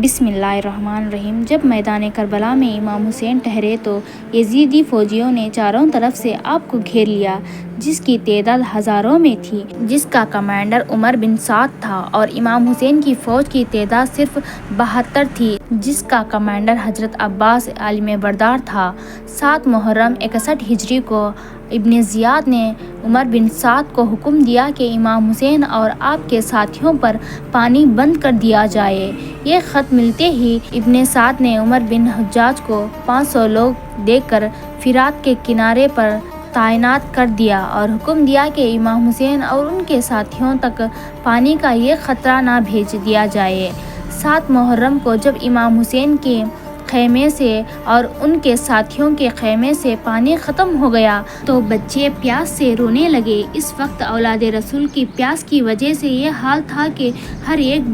بسم اللہ الرحمن الرحیم۔ جب میدان کربلا میں امام حسین ٹھہرے تو یزیدی فوجیوں نے چاروں طرف سے آپ کو گھیر لیا، جس کی تعداد ہزاروں میں تھی، جس کا کمانڈر عمر بن سعد تھا، اور امام حسین کی فوج کی تعداد صرف 72 تھی، جس کا کمانڈر حضرت عباس عالم بردار تھا۔ 7 محرم 61 ہجری کو ابن زیاد نے عمر بن سعد کو حکم دیا کہ امام حسین اور آپ کے ساتھیوں پر پانی بند کر دیا جائے۔ یہ خط ملتے ہی ابن سعد نے عمر بن حجاج کو 500 لوگ دے کر فرات کے کنارے پر تعینات کر دیا اور حکم دیا کہ امام حسین اور ان کے ساتھیوں تک پانی کا یہ قطرہ نہ بھیج دیا جائے۔ 7 محرم کو جب امام حسین کے خیمے سے اور ان کے ساتھیوں کے خیمے سے پانی ختم ہو گیا تو بچے پیاس سے رونے لگے۔ اس وقت اولاد رسول کی پیاس کی وجہ سے یہ حال تھا کہ ہر ایک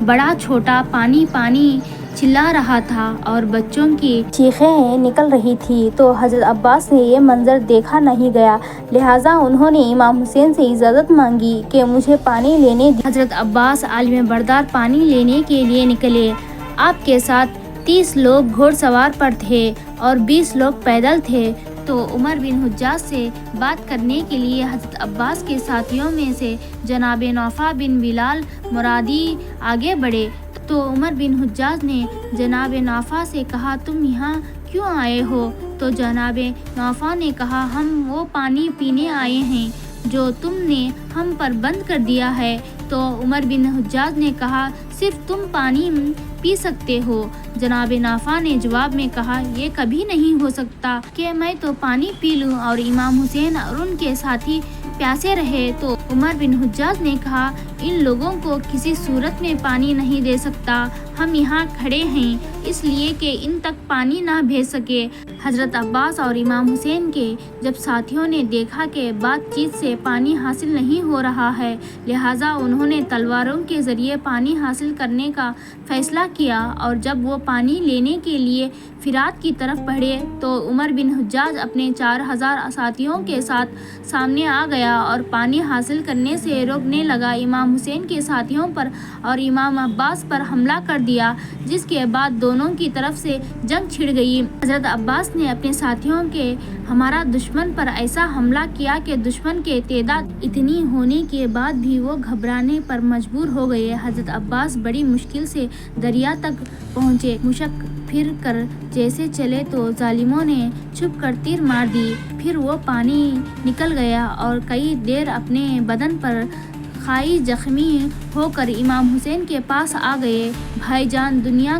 بڑا چھوٹا پانی پانی چلا رہا تھا اور بچوں کی چیخیں نکل رہی تھیں، تو حضرت عباس سے یہ منظر دیکھا نہیں گیا، لہٰذا انہوں نے امام حسین سے اجازت مانگی کہ مجھے پانی لینے دیں۔ حضرت عباس عالم بردار پانی لینے کے لیے نکلے۔ آپ کے ساتھ 30 لوگ گھوڑ سوار پر تھے اور 20 لوگ پیدل تھے، تو عمر بن حجاج سے بات کرنے کے لیے حضرت عباس کے ساتھیوں میں سے جناب نوفع بن بلال مرادی آگے بڑھے، تو عمر بن حجاج نے جناب نوفع سے کہا، تم یہاں کیوں آئے ہو؟ تو جناب نوفع نے کہا، ہم وہ پانی پینے آئے ہیں جو تم نے ہم پر بند کر دیا ہے۔ تو عمر بن حجاج نے کہا، صرف تم پانی پی سکتے ہو؟ جناب نوفع نے جواب میں کہا، یہ کبھی نہیں ہو سکتا کہ میں تو پانی پی لوں اور امام حسین اور ان کے ساتھی پیاسے رہے۔ تو عمر بن حجاج نے کہا، ان لوگوں کو کسی صورت میں پانی نہیں دے سکتا، ہم یہاں کھڑے ہیں اس لیے کہ ان تک پانی نہ بھیج سکے۔ حضرت عباس اور امام حسین کے جب ساتھیوں نے دیکھا کہ بات چیت سے پانی حاصل نہیں ہو رہا ہے، لہٰذا انہوں نے تلواروں کے ذریعے پانی حاصل کرنے کا فیصلہ کیا، اور جب وہ پانی لینے کے لیے فرات کی طرف بڑھے تو عمر بن حجاج اپنے 4000 ساتھیوں کے ساتھ سامنے آ گیا اور پانی حاصل کرنے سے روکنے لگا۔ امام حسین کے ساتھیوں پر اور امام عباس پر حملہ کر دیا، جس کے بعد دونوں کی طرف سے جنگ چھڑ گئی۔ حضرت عباس نے اپنے ساتھیوں کے ہمارا دشمن پر ایسا حملہ کیا کہ دشمن کے تعداد اتنی ہونے کے بعد بھی وہ گھبرانے پر مجبور ہو گئے۔ حضرت عباس بڑی مشکل سے دریا تک پہنچے، مشک پھر کر جیسے چلے تو ظالموں نے چھپ کر تیر مار دی، پھر وہ پانی نکل گیا اور کئی دیر اپنے بدن پر کھائی زخمی ہو کر امام حسین کے پاس آ گئے۔ بھائی جان، دنیا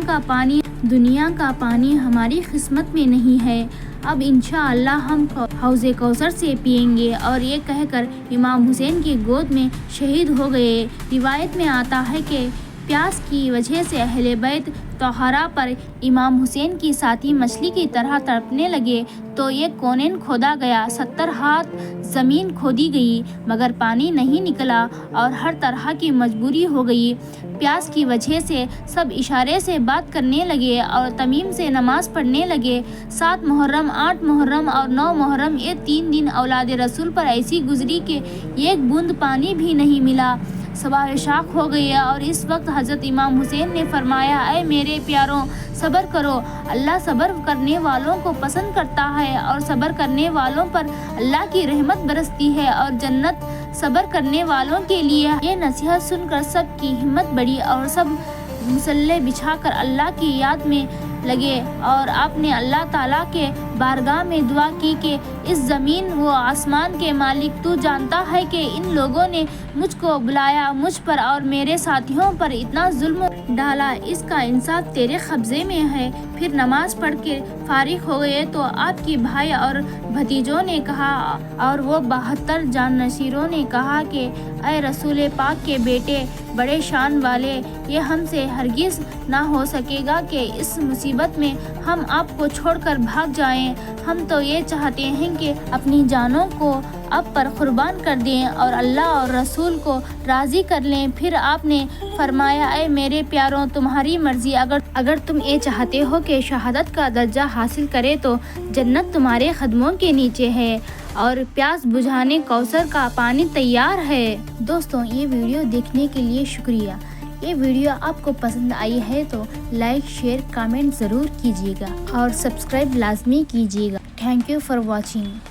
کا پانی ہماری قسمت میں نہیں ہے، اب انشاءاللہ ہم حوض کوثر سے پئیں گے، اور یہ کہہ کر امام حسین کی گود میں شہید ہو گئے۔ روایت میں آتا ہے کہ پیاس کی وجہ سے اہل بیت طہارہ پر امام حسین کی ساتھی مچھلی کی طرح تڑپنے لگے، تو یہ کونین کھودا گیا، 70 ہاتھ زمین کھودی گئی، مگر پانی نہیں نکلا اور ہر طرح کی مجبوری ہو گئی۔ پیاس کی وجہ سے سب اشارے سے بات کرنے لگے اور تمیم سے نماز پڑھنے لگے۔ 7 محرم، 8 محرم اور 9 محرم، یہ 3 دن اولاد رسول پر ایسی گزری کہ ایک بوند پانی بھی نہیں ملا۔ صبح شاق ہو گئی اور اس وقت حضرت امام حسین نے فرمایا، اے میرے پیاروں، صبر کرو، اللہ صبر کرنے والوں کو پسند کرتا ہے، اور صبر کرنے والوں پر اللہ کی رحمت برستی ہے، اور جنت صبر کرنے والوں کے لیے۔ یہ نصیحت سن کر سب کی ہمت بڑھی اور سب مصلے بچھا کر اللہ کی یاد میں لگے، اور آپ نے اللہ تعالیٰ کے بارگاہ میں دعا کی کہ اس زمین و آسمان کے مالک، تو جانتا ہے کہ ان لوگوں نے مجھ کو بلایا، مجھ پر اور میرے ساتھیوں پر اتنا ظلم ڈالا، اس کا انصاف تیرے قبضے میں ہے۔ پھر نماز پڑھ کے فارغ ہو گئے تو آپ کی بھائی اور بھتیجوں نے کہا اور وہ 72 جانشینوں نے کہا کہ اے رسول پاک کے بیٹے، بڑے شان والے، یہ ہم سے ہرگز نہ ہو سکے گا کہ اس مصیبت میں ہم آپ کو چھوڑ کر بھاگ جائیں، ہم تو یہ چاہتے ہیں کہ اپنی جانوں کو آپ پر قربان کر دیں اور اللہ اور رسول کو راضی کر لیں۔ پھر آپ نے فرمایا، اے میرے پیاروں، تمہاری مرضی، اگر تم یہ چاہتے ہو کہ شہادت کا درجہ حاصل کرے تو جنت تمہارے قدموں کے نیچے ہے اور پیاس بجھانے کوثر کا پانی تیار ہے۔ دوستوں، یہ ویڈیو دیکھنے کے لیے شکریہ۔ یہ ویڈیو آپ کو پسند آئی ہے تو لائک شیئر کامنٹ ضرور کیجیے گا اور سبسکرائب لازمی کیجیے گا۔ Thank you for watching.